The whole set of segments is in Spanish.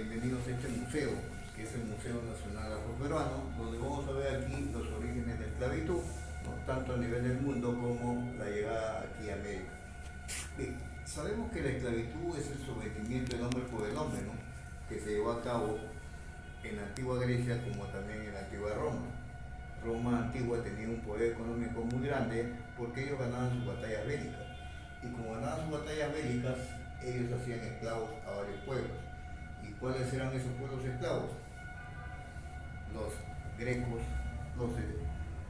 bienvenidos a este museo, que es el Museo Nacional Afroperuano, donde vamos a ver aquí los orígenes de la esclavitud, ¿no? Tanto a nivel del mundo como la llegada aquí a América. Bien, sabemos que la esclavitud es el sometimiento del hombre por el hombre, ¿no? Que se llevó a cabo en la antigua Grecia como también en la antigua Roma. Roma antigua tenía un poder económico muy grande porque ellos ganaban sus batallas bélicas. Y como ganaban sus batallas bélicas, ellos hacían esclavos a varios pueblos. ¿Y cuáles eran esos pueblos esclavos? Los grecos,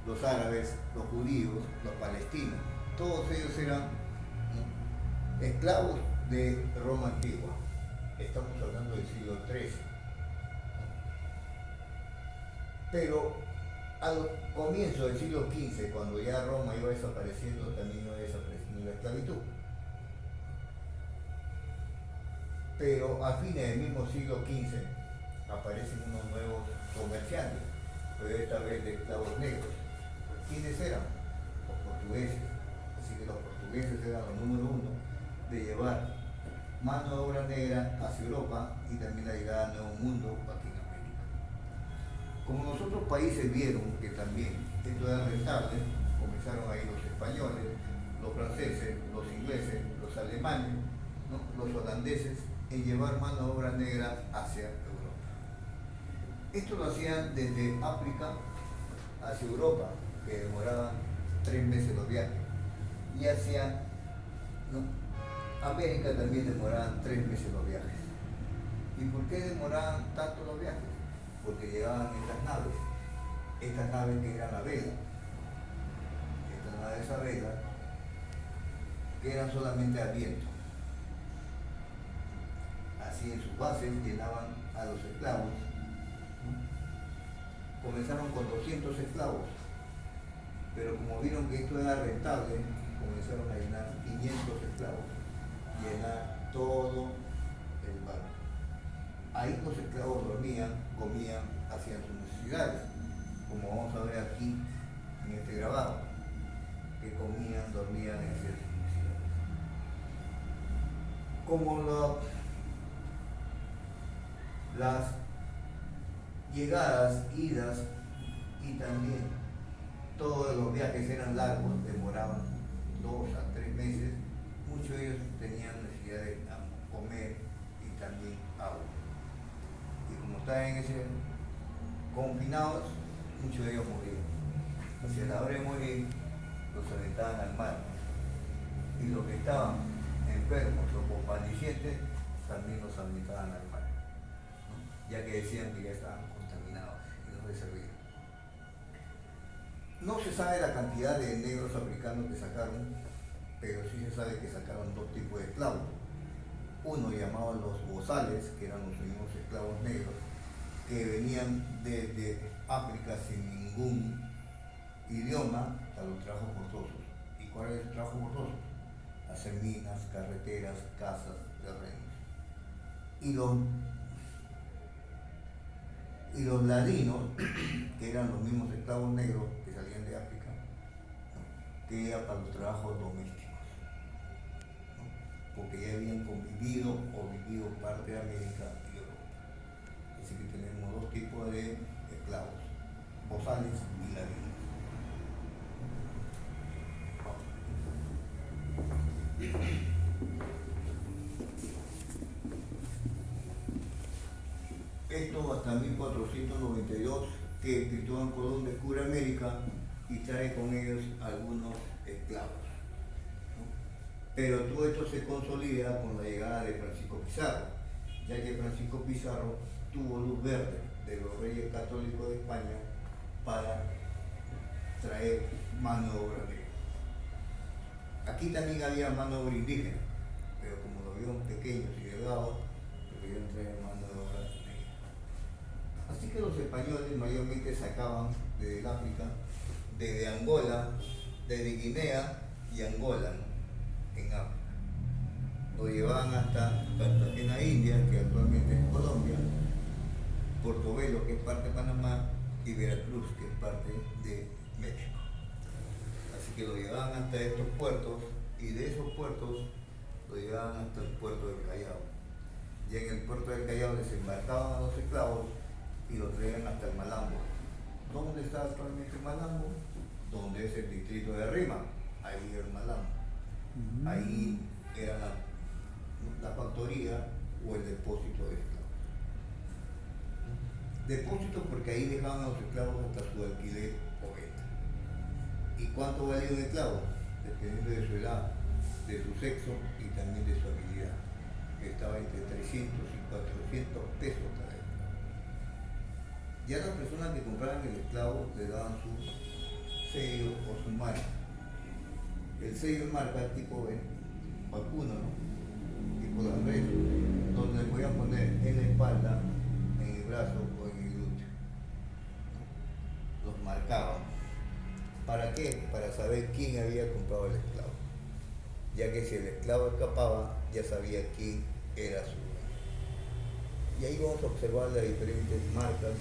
los árabes, los judíos, los palestinos. Todos ellos eran, ¿no?, esclavos de Roma antigua. Estamos hablando del siglo XIII. Pero al comienzo del siglo XV, cuando ya Roma iba desapareciendo, también iba desapareciendo la esclavitud. Pero a fines del mismo siglo XV aparecen unos nuevos comerciantes, pero esta vez de esclavos negros. ¿Quiénes eran? Los portugueses. Así que los portugueses eran los número uno de llevar mano de obra negra hacia Europa y también la llegada al Nuevo Mundo aquí en América. Como los otros países vieron que también esto era rentable, comenzaron ahí los españoles, los franceses, los ingleses, los alemanes, ¿no?, los holandeses, en llevar mano de obra negra hacia Europa. Esto lo hacían desde África hacia Europa, que demoraban 3 meses los viajes, y hacia, ¿no?, América también demoraban 3 meses los viajes. ¿Y por qué demoraban tanto los viajes? Porque llegaban estas naves que eran a vela, estas naves a vela, que eran solamente a viento. Así en sus bases llenaban a los esclavos. Comenzaron con 200 esclavos, pero como vieron que esto era rentable, comenzaron a llenar 500 esclavos, llenar todo el barco. Ahí los esclavos dormían, comían, hacían sus necesidades, como vamos a ver aquí en este grabado, que comían, dormían y hacían sus necesidades. Como las llegadas, idas y también todos los viajes eran largos, demoraban 2 a 3 meses, muchos de ellos tenían necesidad de comer y también agua. Y como estaban confinados, muchos de ellos morían. Y a la hora de morir, los aventaban al mar. Y los que estaban enfermos o convalecientes, también los aventaban al mar, ¿no?, ya que decían que ya estaban contaminados y no les servían. No se sabe la cantidad de negros africanos que sacaron, pero sí se sabe que sacaron 2 tipos de esclavos. Uno llamado los bozales, que eran los mismos esclavos negros, que venían desde África sin ningún idioma a los trabajos forzosos. ¿Y cuál es el trabajo forzoso? Hacer minas, carreteras, casas, terrenos. Y los ladinos, que eran los mismos esclavos negros que salían de África, ¿no?, que eran para los trabajos domésticos, ¿no?, porque ya habían convivido o vivido parte de América y Europa. Así que tenemos 2 tipos de esclavos, bozales y ladinos. Esto hasta 1492, que Cristóbal Colón descubre América y trae con ellos algunos esclavos, ¿no? Pero todo esto se consolida con la llegada de Francisco Pizarro, ya que Francisco Pizarro tuvo luz verde de los reyes católicos de España para traer mano de obra negra. Aquí también había mano de obra indígena, pero como lo vieron pequeños y delgados, prefirieron traer mano de obra negra. Así que los españoles mayormente sacaban desde el África, desde Angola, desde Guinea y Angola, ¿no?, en África. Lo llevaban hasta Cartagena, India, que actualmente es Colombia, Portobelo, que es parte de Panamá, y Veracruz, que es parte de México. Así que lo llevaban hasta estos puertos, y de esos puertos lo llevaban hasta el puerto del Callao, Ya en el puerto del Callao desembarcaban a los esclavos y los traían hasta el Malambo. ¿Dónde está actualmente el Malambo? Donde es el distrito de Rima, ahí el Malambo. Ahí era la factoría o el depósito de esclavos. Depósito porque ahí dejaban a los esclavos hasta su alquiler o venta. ¿Y cuánto valía un esclavo? Dependiendo de su edad, de su sexo y también de su habilidad, que estaba entre 300 y 400 pesos cada esclavo. Ya las personas que compraban el esclavo le daban su sello o su marca. El sello es marca tipo vacuno, ¿no? Tipo de red, donde le podían poner en la espalda, en el brazo o en el glúteo. Los marcaban. ¿Para qué? Para saber quién había comprado el esclavo. Ya que si el esclavo escapaba, ya sabía quién era su dueño. Y ahí vamos a observar las diferentes marcas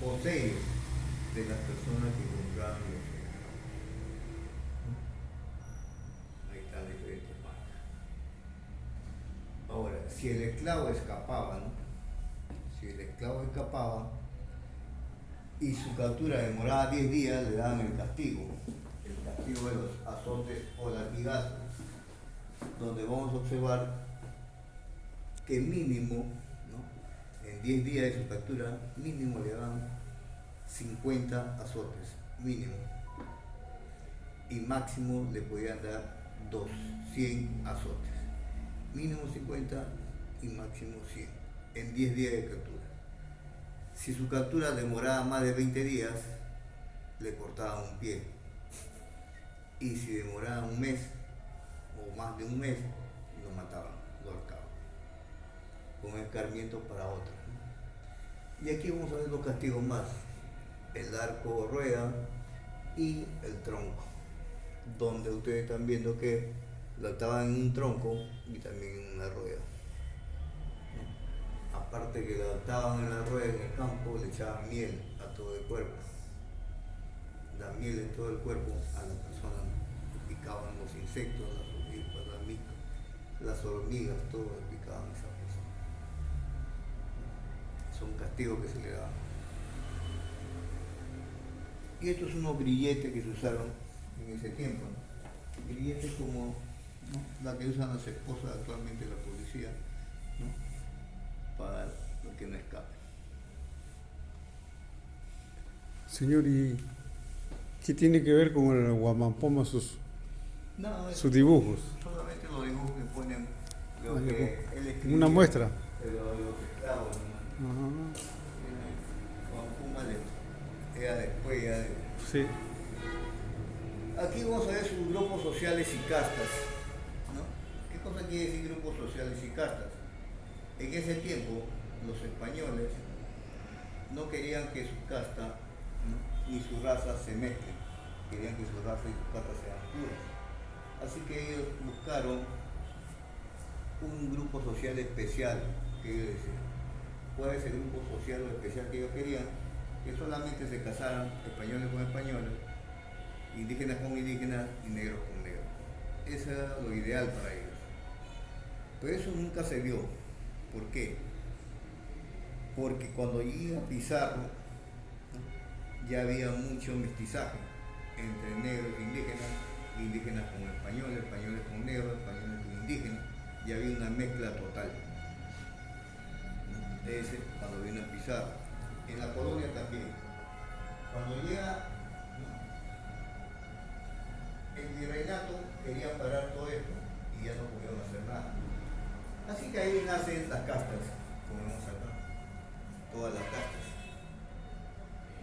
o sellos de las personas que compraban los esclavos. Ahí están diferentes marcas. Ahora, si el esclavo escapaba, ¿no? Si el esclavo escapaba y su captura demoraba 10 días, le daban el castigo de los azotes o latigazos, donde vamos a observar que mínimo, ¿no? En 10 días de su captura, mínimo le dan 50 azotes, mínimo. Y máximo le podían dar 100 azotes. Mínimo 50 y máximo 100, en 10 días de captura. Si su captura demoraba más de 20 días, le cortaban un pie. Y si demoraba un mes, o más de un mes, lo mataban, lo ahorcaban. Con escarmiento para otros. Y aquí vamos a ver dos castigos más. El arco o rueda y el tronco. Donde ustedes están viendo que lo ataban en un tronco y también en una rueda. Aparte que lo ataban en la rueda en el campo, le echaban miel a todo el cuerpo. La miel en todo el cuerpo a la persona le picaban los insectos, las hormigas, todo le picaban a esa persona. Son castigos que se le daban. Y estos son unos grilletes que se usaron en ese tiempo, ¿no? Grilletes como, ¿no?, la que usan las esposas actualmente de la policía, ¿no?, para que no escape. Señor, ¿y qué tiene que ver con el Guamampoma sus dibujos? Solamente los dibujos que ponen lo que él escribió. Una muestra. Los esclavos, ¿no? Guamampoma era después ya de... Sí. Aquí vamos a ver sus grupos sociales y castas, ¿no? ¿Qué cosa quiere decir grupos sociales y castas? En ese tiempo, los españoles no querían que su casta, ¿no?, ni su raza se mezclen, querían que su raza y su casta sean puras. Así que ellos buscaron un grupo social especial, que ellos decían. ¿Cuál es el grupo social o especial que ellos querían? Que solamente se casaran españoles con españoles, indígenas con indígenas y negros con negros. Eso era lo ideal para ellos. Pero eso nunca se dio. ¿Por qué? Porque cuando llega Pizarro, ¿no?, ya había mucho mestizaje entre negros e indígenas, indígenas con españoles, españoles con negros, españoles con indígenas, ya había una mezcla total. ¿No? Ese cuando vino Pizarro. En la colonia también. Cuando llega, ¿no?, el virreinato, quería parar todo esto y ya no pudieron hacer nada. Así que ahí nacen las castas, como vemos acá, todas las castas.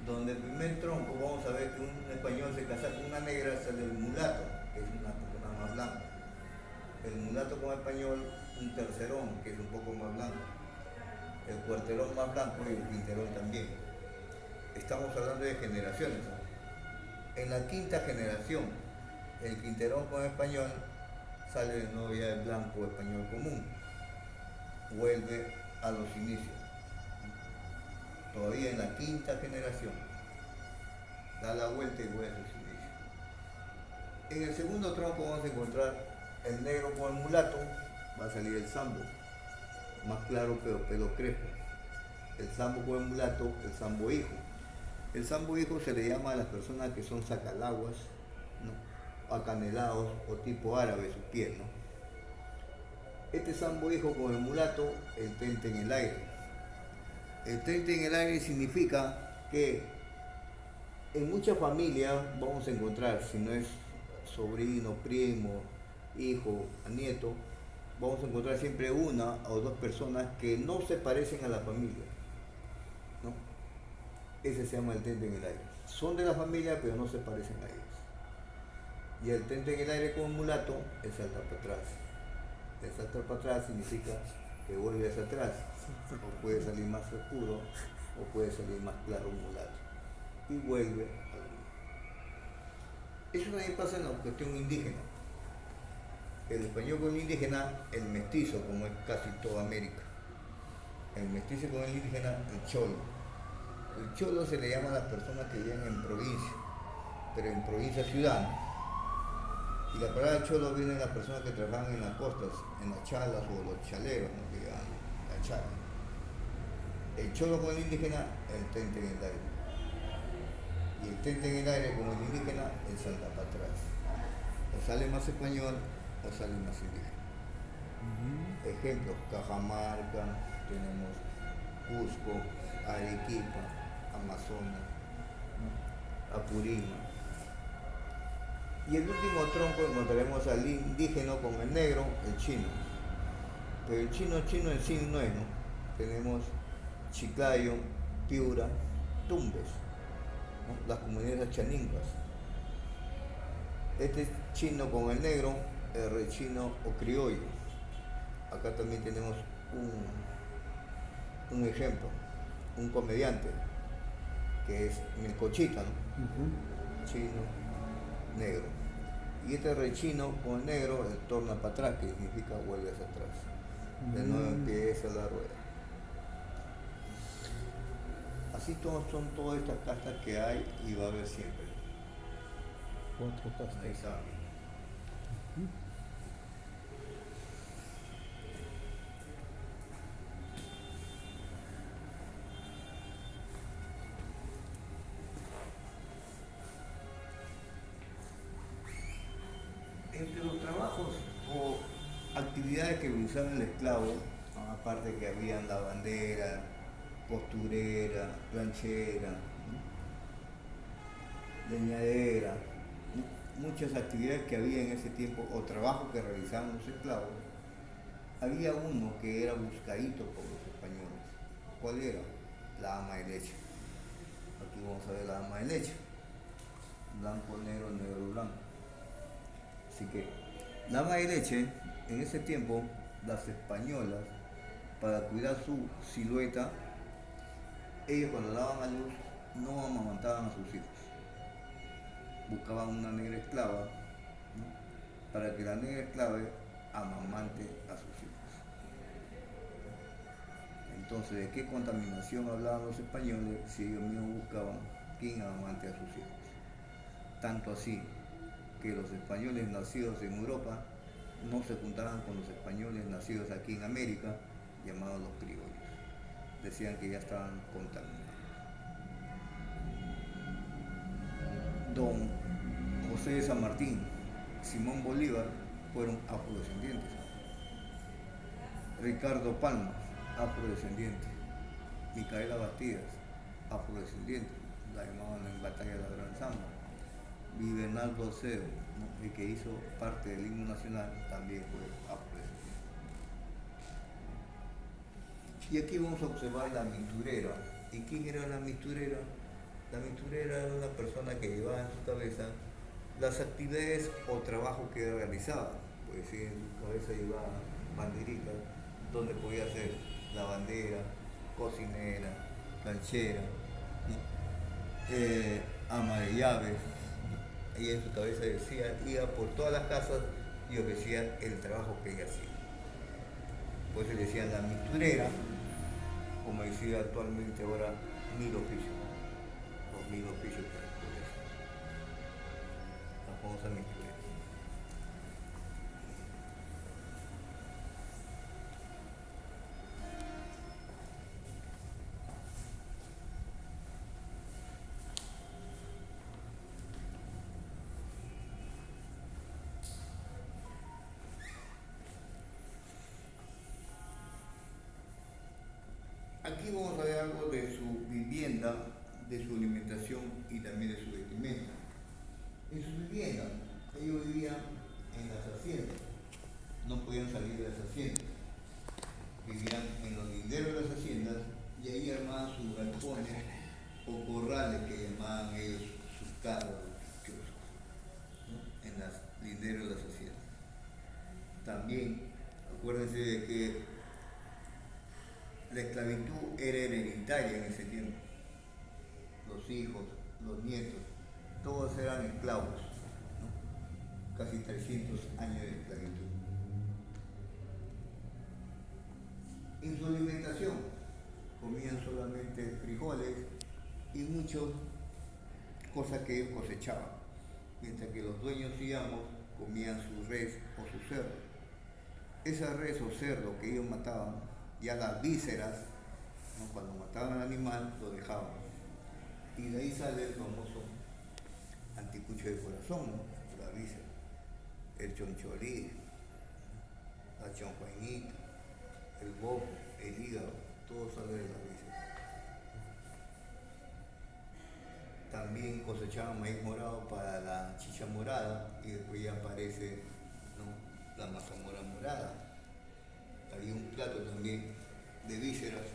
Donde el primer tronco vamos a ver que un español se casa con una negra, sale el mulato, que es una persona más blanca. El mulato con español, un tercerón, que es un poco más blanco. El cuarterón más blanco y el quinterón también. Estamos hablando de generaciones, ¿no? En la quinta generación, el quinterón con español sale de nuevo ya el blanco español común. Vuelve a los inicios. Todavía en la quinta generación. Da la vuelta y vuelve a sus inicios. En el segundo tronco vamos a encontrar el negro con el mulato, va a salir el sambo. más claro pero pelo crespo. El sambo con el mulato, el sambo hijo. El sambo hijo se le llama a las personas que son sacalaguas, ¿no? Acanelados o tipo árabe sus pies, ¿no? Este sambo hijo con el mulato, el tente en el aire. El tente en el aire significa que en muchas familias vamos a encontrar, si no es sobrino, primo, hijo, nieto, vamos a encontrar siempre una o dos personas que no se parecen a la familia, ¿no? Ese se llama el tente en el aire. Son de la familia pero no se parecen a ellos. Y el tente en el aire con un mulato es saltar para atrás. El saltar para atrás significa que vuelve hacia atrás, o puede salir más oscuro o puede salir más claro un mulato y vuelve a lo mismo. Eso también pasa en la cuestión indígena. El español con el indígena, el mestizo, como es casi toda América. El mestizo con el indígena, el cholo. El cholo se le llama a las personas que viven en provincia, pero en provincia ciudad, ¿no? Y la palabra cholo viene de las personas que trabajan en las costas, en las chalas o los chaleros, ¿no? Que llevan la chala. El cholo con el indígena, el tente en el aire. Y el tente en el aire con el indígena, el salta para atrás. O sale más español o sale más indígena. Ejemplos, Cajamarca, tenemos Cusco, Arequipa, Amazonas, Apurímac. Y el último tronco encontraremos al indígena con el negro, el chino. Pero el chino en sí no es, ¿no? Tenemos Chiclayo, Piura, Tumbes, ¿no? Las comunidades chaningas. Este es chino con el negro, el rechino o criollo. Acá también tenemos un ejemplo, un comediante, que es Melcochita, ¿no? Chino, negro. Y este rechino con el negro, el torna para atrás, que significa vuelve hacia atrás. De nuevo empieza la rueda. Así son todas estas castas que hay y va a haber siempre. 4 castas. Ahí está. Entre los trabajos o actividades que realizaba el esclavo, aparte que habían lavandera, costurera, planchera, ¿no? Leñadera, ¿no? Muchas actividades que había en ese tiempo o trabajos que realizaban los esclavos, había uno que era buscadito por los españoles. ¿Cuál era? La ama de leche. Aquí vamos a ver la ama de leche. Blanco, negro, negro, blanco. Así que la ama de leche, en ese tiempo, las españolas, para cuidar su silueta, ellos cuando daban a luz no amamantaban a sus hijos. Buscaban una negra esclava, ¿no? Para que la negra esclava amamante a sus hijos. Entonces, ¿de qué contaminación hablaban los españoles si ellos mismos buscaban quién amamante a sus hijos? Tanto así que los españoles nacidos en Europa no se juntaban con los españoles nacidos aquí en América, llamados los criollos. Decían que ya estaban contaminados. Don José de San Martín, Simón Bolívar fueron afrodescendientes. Ricardo Palma, afrodescendiente. Micaela Bastidas, afrodescendiente, la llamaban en batalla de la Gran Zamba. Bernardo Ceo, ¿no? El que hizo parte del himno nacional, también fue afrodescendiente. Y aquí vamos a observar la misturera. ¿Y quién era la misturera? La misturera era una persona que llevaba en su cabeza las actividades o trabajos que realizaba. Pues sí, en su cabeza llevaba banderitas, donde podía ser lavandera, cocinera, planchera, ¿no? Ama de llaves. Ella en su cabeza decía, iba por todas las casas y ofrecía el trabajo que ella hacía. Por eso le decían la misturera, como decía actualmente ahora, 1000 oficios. Los 1000 oficios que la famosa misturera. aquí vamos a ver algo de su vivienda, de su alimentación y también de su vestimenta. En su vivienda, ellos vivían en las haciendas, no podían salir de las haciendas, vivían en los linderos de las haciendas y ahí armaban sus galpones o corrales que llamaban ellos sus carros, ¿no? En las linderos de las haciendas. También, acuérdense de que la esclavitud era hereditaria en ese tiempo. Los hijos, los nietos, todos eran esclavos, ¿no? Casi 300 años de esclavitud. En su alimentación comían solamente frijoles y muchas cosas que ellos cosechaban, mientras que los dueños y amos comían su res o su cerdo. Esa res o cerdo que ellos mataban, ya las vísceras, ¿no? Cuando mataban al animal, lo dejaban. Y de ahí sale el famoso anticucho de corazón, ¿no? La víscera, el choncholí, la chonjuanita, el bobo, el hígado, todo sale de la víscera. También cosechaban maíz morado para la chicha morada y después ya aparece, ¿no? La mazamorra morada. Había un plato también de vísceras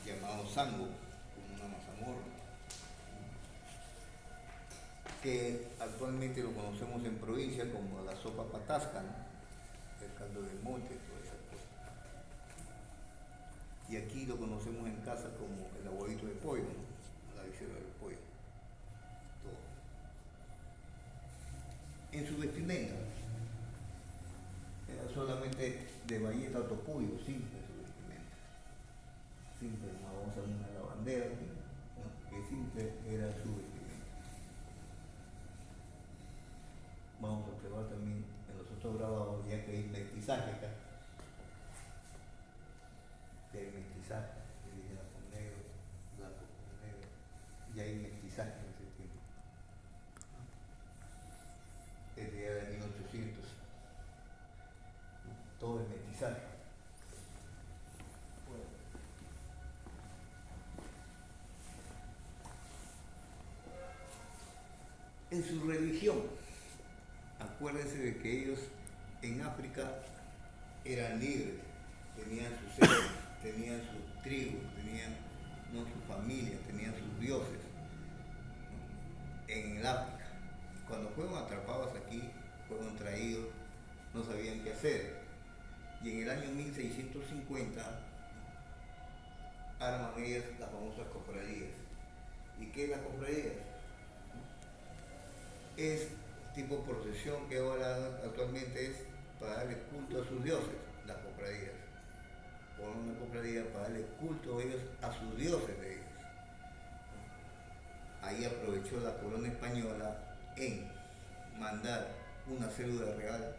llamado sango, como una mazamorra, que actualmente lo conocemos en provincia como la sopa patasca, ¿no? El caldo del monte, toda esa cosa. Y aquí lo conocemos en casa como el aguadito de pollo, ¿no? La víscera del pollo. Todo. En su vestimenta, era solamente de bayeta o topuyo, simple su vestimenta. Simple, no vamos a ver una lavandera, ¿no? Que simple era su vestimenta. Vamos a observar también en los otros grabados, ya que hay mestizaje acá. Que hay mestizaje, indígena con negro, blanco con negro, y hay mestizaje en ese tiempo. Desde ya de 1800, ¿no? Todo es mestizaje. Bueno. En su religión, acuérdense de que ellos en África eran libres, tenían sus cerdos, tenían sus tribus, tenían, ¿no? Su familia, tenían sus dioses, ¿no? En el África. Cuando fueron atrapados aquí, fueron traídos, no sabían qué hacer. Y en el año 1650 arman ellas las famosas cofradías. ¿Y qué es la cofradía? Es tipo procesión que ahora actualmente es para darle culto a sus dioses, las cofradías. Ponen una cofradía para darle culto a ellos, a sus dioses de ellos. Ahí aprovechó la corona española en mandar una cédula real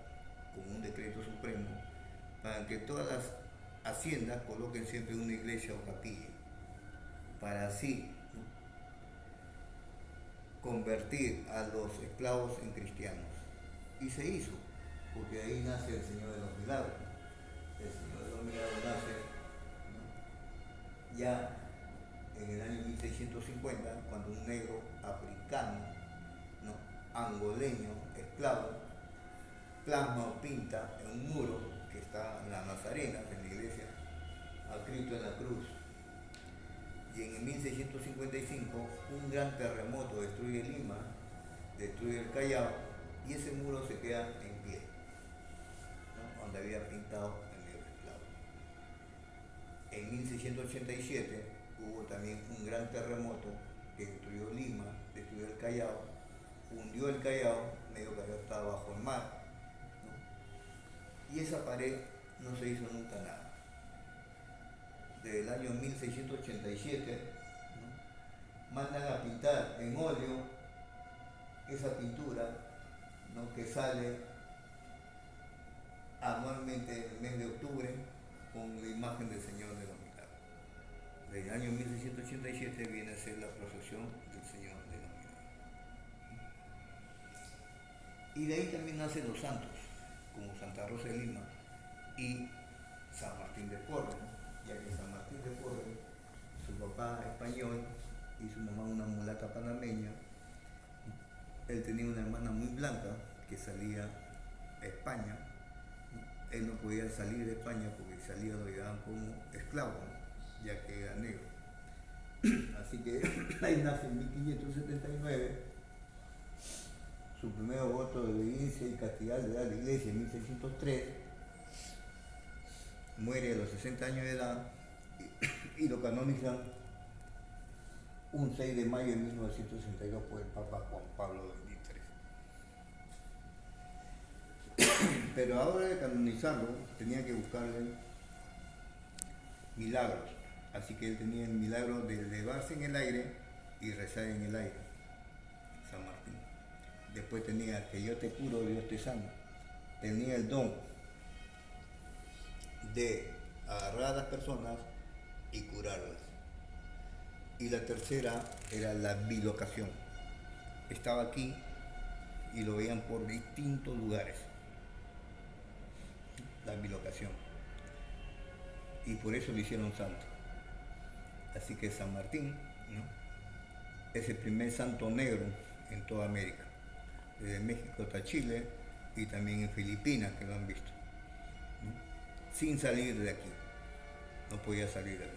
con un decreto supremo para que todas las haciendas coloquen siempre una iglesia o capilla, para así, ¿no? Convertir a los esclavos en cristianos. Y se hizo, porque ahí nace el Señor de los Milagros. El Señor de los Milagros nace, ¿no? Ya en el año 1650, cuando un negro africano, ¿no? Angoleño, esclavo, plasma o pinta en un muro que está en la Nazarena, en la iglesia, a Cristo en la cruz. Y en el 1655 un gran terremoto destruye Lima, destruye el Callao, y ese muro se queda en pie, ¿no? Donde había pintado el negro esclavo. En 1687 hubo también un gran terremoto que destruyó Lima, destruyó el Callao, hundió el Callao, medio Callao estaba bajo el mar, ¿no? Y esa pared no se hizo nunca nada. Desde el año 1687, ¿no? Mandan a pintar en óleo esa pintura, ¿no? Que sale anualmente en el mes de octubre con la imagen del Señor de los Milagros. Desde el año 1687 viene a ser la procesión del Señor de los Milagros. Y de ahí también nacen los santos, como Santa Rosa de Lima y San Martín de Porres, ¿no? Ya que San Martín de Porres su mamá una mulata panameña. Él tenía una hermana muy blanca que salía a España. Él no podía salir de España porque salía lo llevaban como esclavo, ¿no? Ya que era negro. Así que ahí nace en 1579. Su primer voto de obediencia y castidad le da a la iglesia en 1603. Muere a los 60 años de edad y lo canonizan un 6 de mayo de 1962 por el Papa Juan Pablo XXIII. Pero ahora de canonizarlo tenía que buscarle milagros. Así que él tenía el milagro de elevarse en el aire y rezar en el aire, San Martín. Después tenía que yo te curo, Dios te sana. Tenía el don de agarrar a las personas y curarlas. Y la tercera era la bilocación. Estaba aquí y lo veían por distintos lugares. La bilocación. Y por eso lo hicieron santo. Así que San Martín, ¿no?, es el primer santo negro en toda América. Desde México hasta Chile y también en Filipinas, que lo han visto. ¿No? Sin salir de aquí. No podía salir de aquí.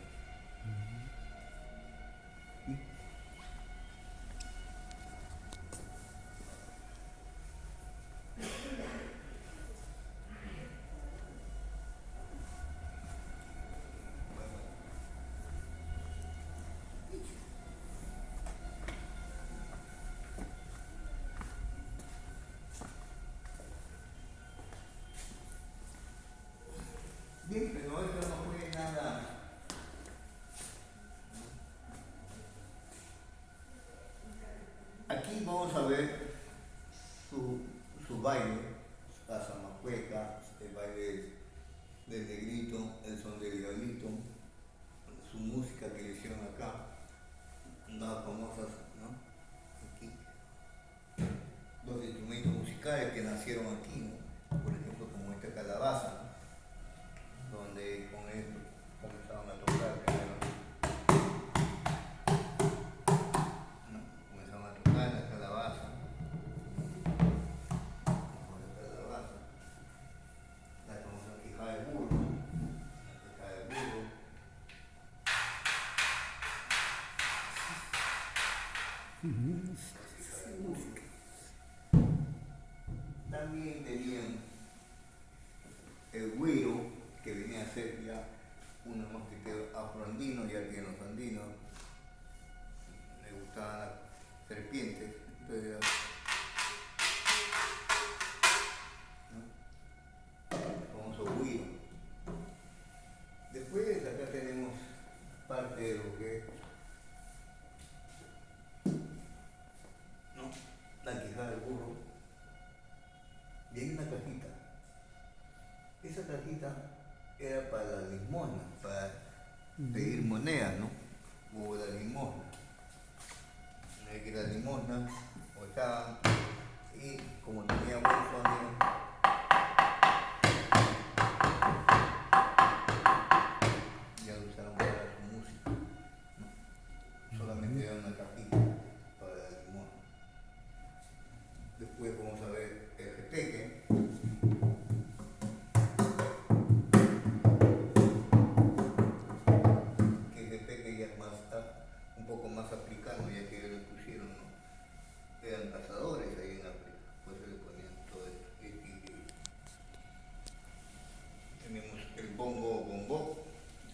Bien, pero esto no fue nada. Aquí vamos a ver su baile, la zamacueca, el baile del negrito, el son del diablito, su música que le hicieron acá, unas famosas, ¿no? Aquí. Los instrumentos musicales que nacieron aquí, ¿no? Por ejemplo, como esta calabaza, ¿no?, donde con esto comenzaron a tocar primero, ¿no? Comenzaron a tocar la calabaza, con la calabaza, la famosa quijada de burro, la quijada de burro. También tenían el güiro, que venía a ser ya unos mosquiteros afroandinos, ya que los andinos les gustaban las serpientes, entonces, ¿no?, el famoso güiro. Después acá tenemos parte de lo que es, ¿no?, la quijada del burro. Y hay una cajita. Esa cajita era para la limosna, para pedir monedas, ¿no? O la limosna. Hay que la limosna, o estaban, y como tenía buen sonido, ya lo usaron para su música, ¿no? Solamente era una cajita para la limosna. Después vamos a ver el repeque. Que el repeque ya es más, un poco más africano, ya que ellos lo pusieron, ¿no? Eran cazadores ahí en África, por eso le ponían todo esto. Tenemos el bongo o bongo,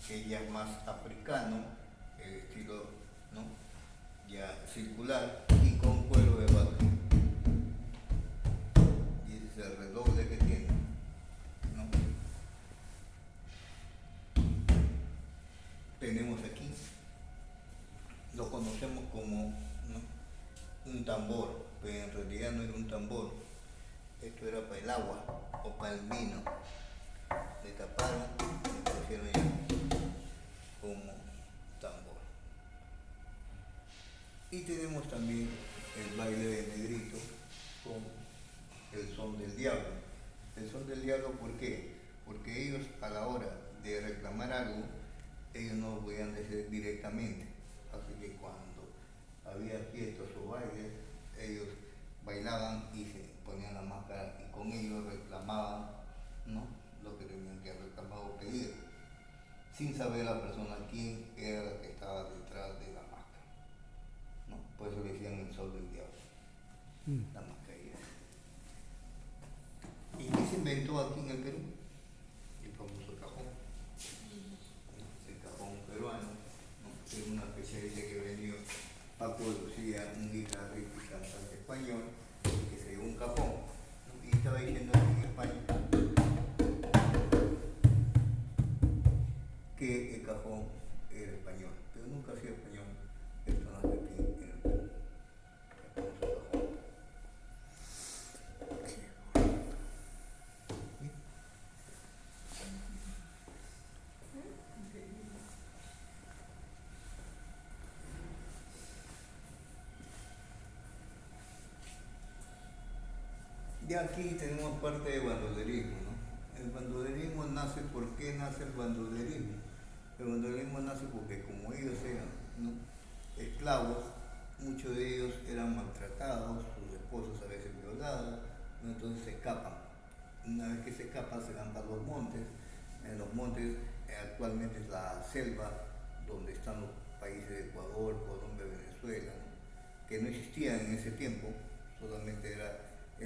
que ya es más africano, el estilo, ¿no?, ya circular y con cuero de vaca. Y ese es el redoble que tiene, ¿no? Tenemos aquí, lo conocemos como, ¿no?, un tambor, pero en realidad no era un tambor. Esto era para el agua o para el vino. Le taparon y lo pusieron ya como tambor. Y tenemos también el baile de negrito con el son del diablo. El son del diablo, ¿por qué? Porque ellos, a la hora de reclamar algo, ellos no lo podían decir directamente. Así que cuando había fiestas o bailes, ellos bailaban y se ponían la máscara y con ellos reclamaban, ¿no?, lo que tenían que reclamar o pedir, sin saber la persona quién era la que estaba detrás de la máscara, ¿no? Por eso le decían el sol del diablo, la mascarilla. ¿Y qué se inventó aquí en el Perú? El famoso cajón, ¿no? El cajón peruano, ¿no? Es una especialidad que vendió Paco Lucía, un guitarrista y cantante español, que se dio un cajón, ¿no? Y estaba diciendo en España que el cajón era español, pero nunca ha sido español, personas de aquí en el Perú. El famoso cajón. Ya aquí tenemos parte de bandolerismo, ¿no? El bandolerismo nace, ¿por qué nace el bandolerismo? El bandolerismo nace porque como ellos eran, ¿no?, esclavos, muchos de ellos eran maltratados, sus esposos a veces violados, ¿no? Entonces se escapan. Una vez que se escapan se van para los montes. En los montes actualmente es la selva donde están los países de Ecuador, Colombia, Venezuela, ¿no?, que no existían en ese tiempo, solamente era